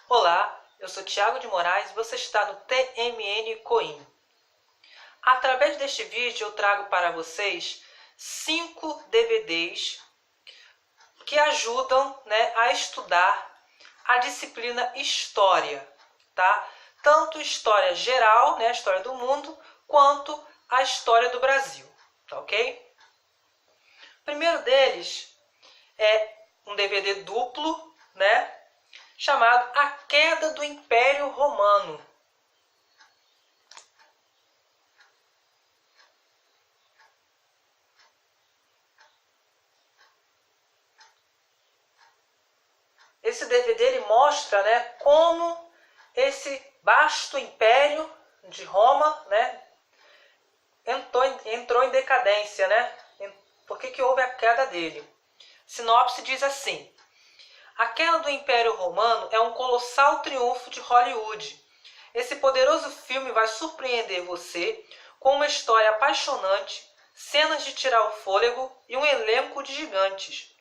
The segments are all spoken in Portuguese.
Olá, eu sou Thiago de Moraes e você está no TMN Coin. Através deste vídeo eu trago para vocês 5 DVDs que ajudam, a estudar a disciplina História, tá? Tanto História geral, a História do mundo, quanto a História do Brasil, tá ok? O primeiro deles é um DVD duplo, chamado A Queda do Império Romano. Esse DVD ele mostra, como esse vasto império de Roma, entrou em decadência, Por que houve a queda dele? Sinopse diz assim: a queda do Império Romano é um colossal triunfo de Hollywood. Esse poderoso filme vai surpreender você com uma história apaixonante, cenas de tirar o fôlego e um elenco de gigantes.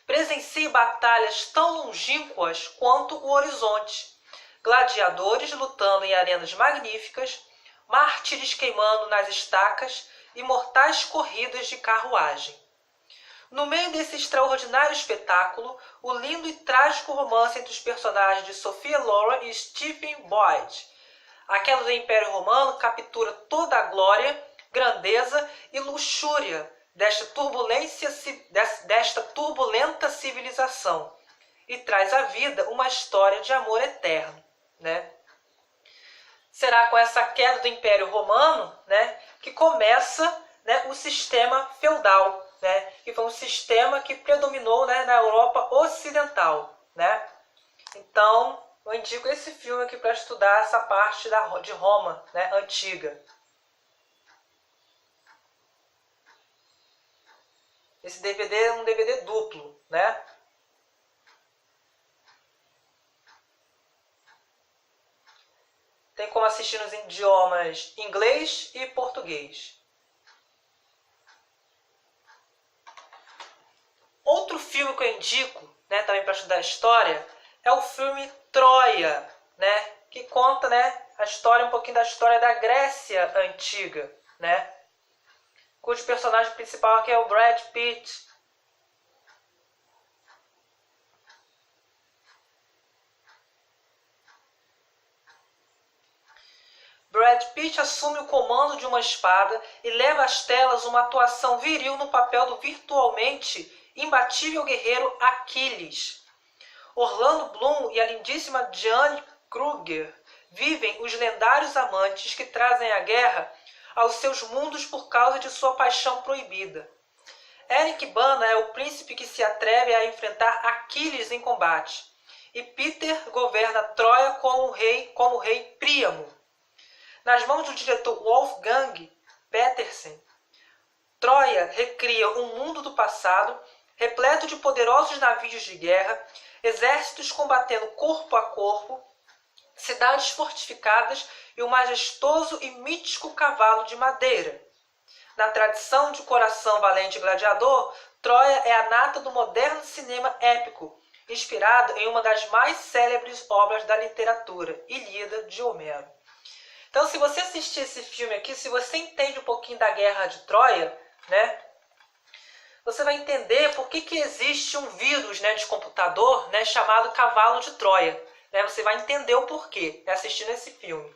Presencie batalhas tão longínquas quanto o horizonte, gladiadores lutando em arenas magníficas, mártires queimando nas estacas e mortais corridas de carruagem. No meio desse extraordinário espetáculo, o lindo e trágico romance entre os personagens de Sophia Loren e Stephen Boyd. A queda do Império Romano captura toda a glória, grandeza e luxúria desta turbulenta civilização e traz à vida uma história de amor eterno. Será com essa queda do Império Romano que começa o sistema feudal, que foi um sistema que predominou na Europa Ocidental. Então, eu indico esse filme aqui para estudar essa parte de Roma antiga. Esse DVD é um DVD duplo, Tem como assistir nos idiomas inglês e português. Outro filme que eu indico, também para estudar história, é o filme Troia, que conta, a história, um pouquinho da história da Grécia Antiga, cujo personagem principal aqui é o Brad Pitt. Brad Pitt assume o comando de uma espada e leva às telas uma atuação viril no papel do virtualmente imbatível guerreiro Aquiles. Orlando Bloom e a lindíssima Diane Kruger vivem os lendários amantes que trazem a guerra aos seus mundos por causa de sua paixão proibida. Eric Bana é o príncipe que se atreve a enfrentar Aquiles em combate, e Peter governa Troia como rei Príamo. Nas mãos do diretor Wolfgang Petersen, Troia recria um mundo do passado, repleto de poderosos navios de guerra, exércitos combatendo corpo a corpo, cidades fortificadas e o majestoso e mítico cavalo de madeira. Na tradição de coração valente gladiador, Troia é a nata do moderno cinema épico, inspirado em uma das mais célebres obras da literatura, Ilíada, de Homero. Então, se você assistir esse filme aqui, se você entende um pouquinho da Guerra de Troia, você vai entender por que existe um vírus de computador chamado Cavalo de Troia. Você vai entender o porquê assistindo esse filme.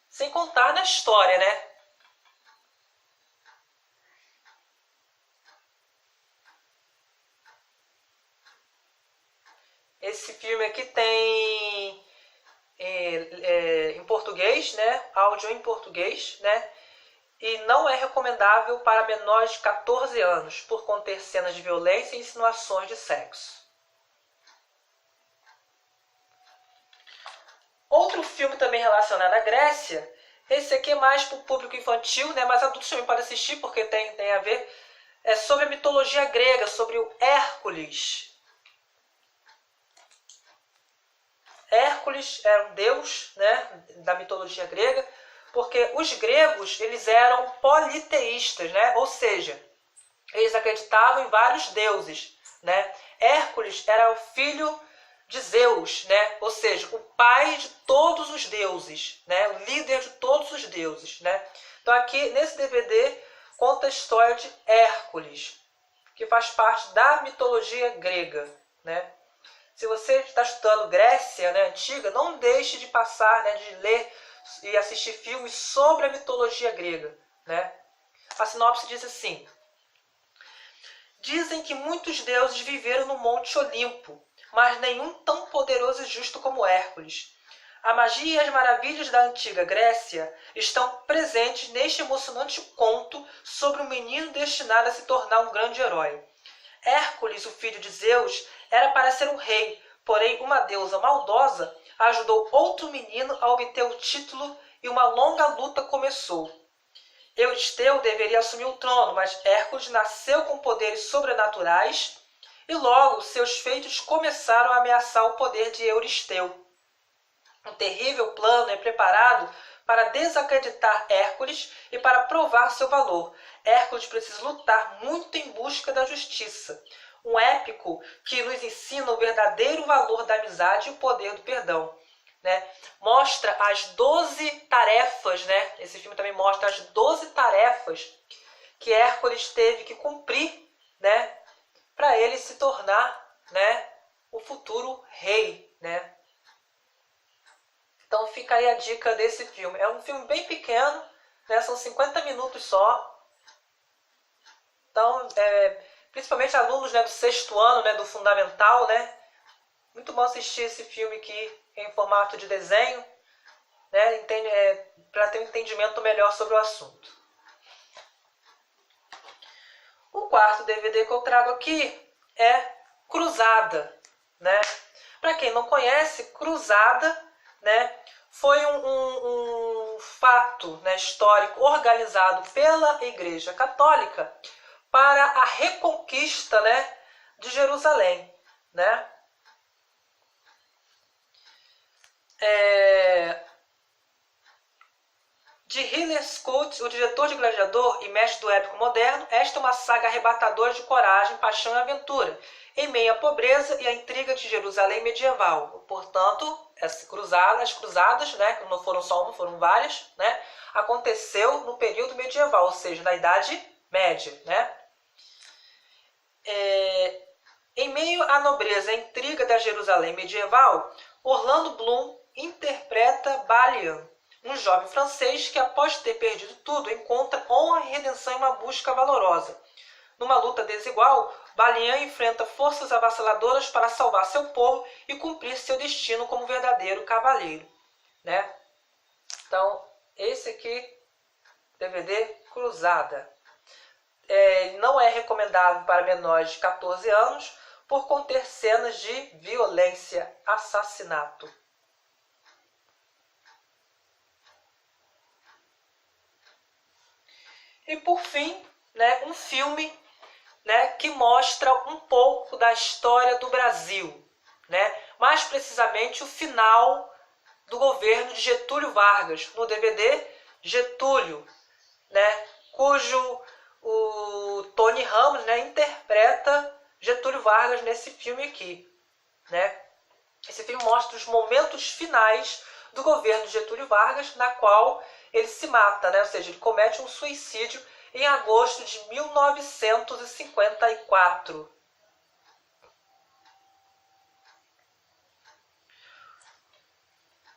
Sem contar na história, Esse filme aqui tem em português, áudio em português, e não é recomendável para menores de 14 anos, por conter cenas de violência e insinuações de sexo. Outro filme também relacionado à Grécia, esse aqui é mais para o público infantil, mas adultos também podem assistir porque tem a ver, é sobre a mitologia grega, sobre o Hércules. Hércules era um deus da mitologia grega, porque os gregos eles eram politeístas, ou seja, eles acreditavam em vários deuses. Hércules era o filho de Zeus, né? Ou seja, o pai de todos os deuses, né? O líder de todos os deuses, né? Então aqui nesse DVD conta a história de Hércules, que faz parte da mitologia grega, né? Se você está estudando Grécia, né, antiga, não deixe de passar, né, de ler e assistir filmes sobre a mitologia grega, né? A sinopse diz assim: dizem que muitos deuses viveram no Monte Olimpo, mas nenhum tão poderoso e justo como Hércules. A magia e as maravilhas da antiga Grécia estão presentes neste emocionante conto sobre um menino destinado a se tornar um grande herói. Hércules, o filho de Zeus, era para ser um rei, porém uma deusa maldosa ajudou outro menino a obter o título e uma longa luta começou. Euristeu deveria assumir o trono, mas Hércules nasceu com poderes sobrenaturais e logo seus feitos começaram a ameaçar o poder de Euristeu. Um terrível plano é preparado para desacreditar Hércules e para provar seu valor. Hércules precisa lutar muito em busca da justiça. Um épico que nos ensina o verdadeiro valor da amizade e o poder do perdão. Né? Mostra as 12 tarefas, né? Esse filme também mostra as 12 tarefas que Hércules teve que cumprir, né? Para ele se tornar, né, o futuro rei, né? Então fica aí a dica desse filme. É um filme bem pequeno, né? São 50 minutos só. Então, principalmente alunos, né, do 6º ano, né, do fundamental, né? Muito bom assistir esse filme aqui em formato de desenho, né, para ter um entendimento melhor sobre o assunto. O quarto DVD que eu trago aqui é Cruzada, né? Para quem não conhece, Cruzada, né, foi um fato, né, histórico organizado pela Igreja Católica para a reconquista, né, de Jerusalém, né? De Ridley Scott, o diretor de Gladiador e mestre do épico moderno, esta é uma saga arrebatadora de coragem, paixão e aventura, em meio à pobreza e à intriga de Jerusalém medieval. Portanto, as cruzadas, né, que não foram só uma, foram várias, né, aconteceu no período medieval, ou seja, na Idade Média, né? Em meio à nobreza e à intriga da Jerusalém medieval, Orlando Bloom interpreta Balian, um jovem francês que, após ter perdido tudo, encontra honra e redenção em uma busca valorosa. Numa luta desigual, Balian enfrenta forças avassaladoras para salvar seu povo e cumprir seu destino como verdadeiro cavaleiro, né? Então, esse aqui, DVD Cruzada. Não é recomendável para menores de 14 anos por conter cenas de violência, assassinato. E por fim, né, um filme, né, que mostra um pouco da história do Brasil, né? Mais precisamente o final do governo de Getúlio Vargas, no DVD Getúlio, né, cujo o Tony Ramos, né, interpreta Getúlio Vargas nesse filme aqui, né? Esse filme mostra os momentos finais do governo de Getúlio Vargas, na qual ele se mata, né? Ou seja, ele comete um suicídio em agosto de 1954.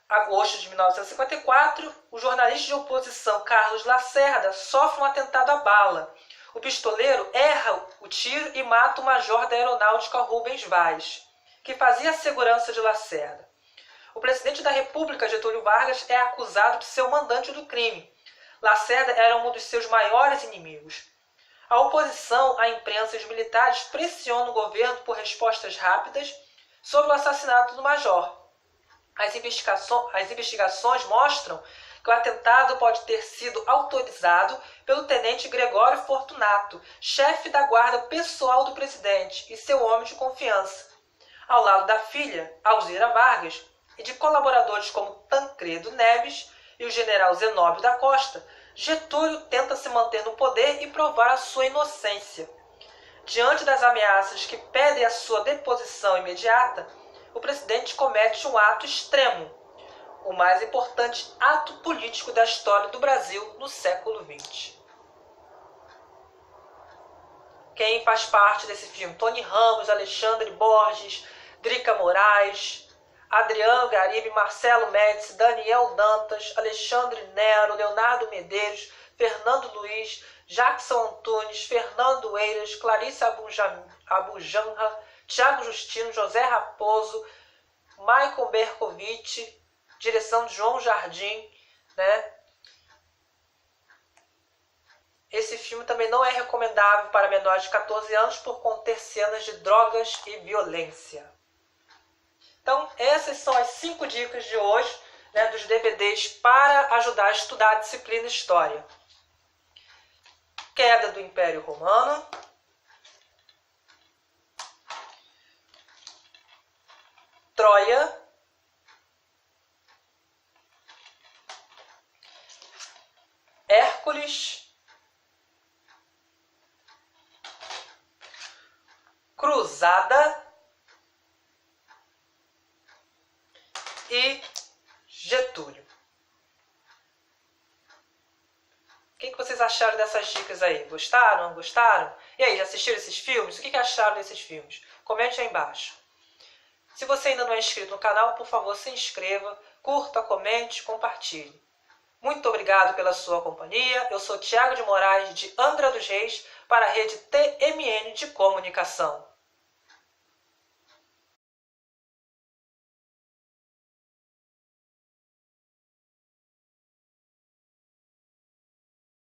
Agosto de 1954, o jornalista de oposição Carlos Lacerda sofre um atentado à bala. O pistoleiro erra o tiro e mata o major da aeronáutica Rubens Vaz, que fazia a segurança de Lacerda. O presidente da República, Getúlio Vargas, é acusado de ser o mandante do crime. Lacerda era um dos seus maiores inimigos. A oposição, a imprensa e os militares pressionam o governo por respostas rápidas sobre o assassinato do major. As investigações mostram que o atentado pode ter sido autorizado pelo tenente Gregório Fortunato, chefe da guarda pessoal do presidente e seu homem de confiança. Ao lado da filha, Alzira Vargas, e de colaboradores como Tancredo Neves e o general Zenóbio da Costa, Getúlio tenta se manter no poder e provar a sua inocência. Diante das ameaças que pedem a sua deposição imediata, o presidente comete um ato extremo, o mais importante ato político da história do Brasil no século XX. Quem faz parte desse filme? Tony Ramos, Alexandre Borges, Drica Moraes, Adriano Garibe, Marcelo Médici, Daniel Dantas, Alexandre Nero, Leonardo Medeiros, Fernando Luiz, Jackson Antunes, Fernando Eiras, Clarice Abujanra, Tiago Justino, José Raposo, Michael Bercovitch, direção de João Jardim, né? Esse filme também não é recomendável para menores de 14 anos por conter cenas de drogas e violência. Então, essas são as 5 dicas de hoje, né, dos DVDs para ajudar a estudar a disciplina História. Queda do Império Romano. Troia. Hércules. Cruzada e Getúlio. O que vocês acharam dessas dicas aí? Gostaram? Não gostaram? E aí, já assistiram esses filmes? O que acharam desses filmes? Comente aí embaixo. Se você ainda não é inscrito no canal, por favor, se inscreva, curta, comente, compartilhe. Muito obrigado pela sua companhia. Eu sou Tiago de Moraes, de Angra dos Reis, para a rede TMN de Comunicação.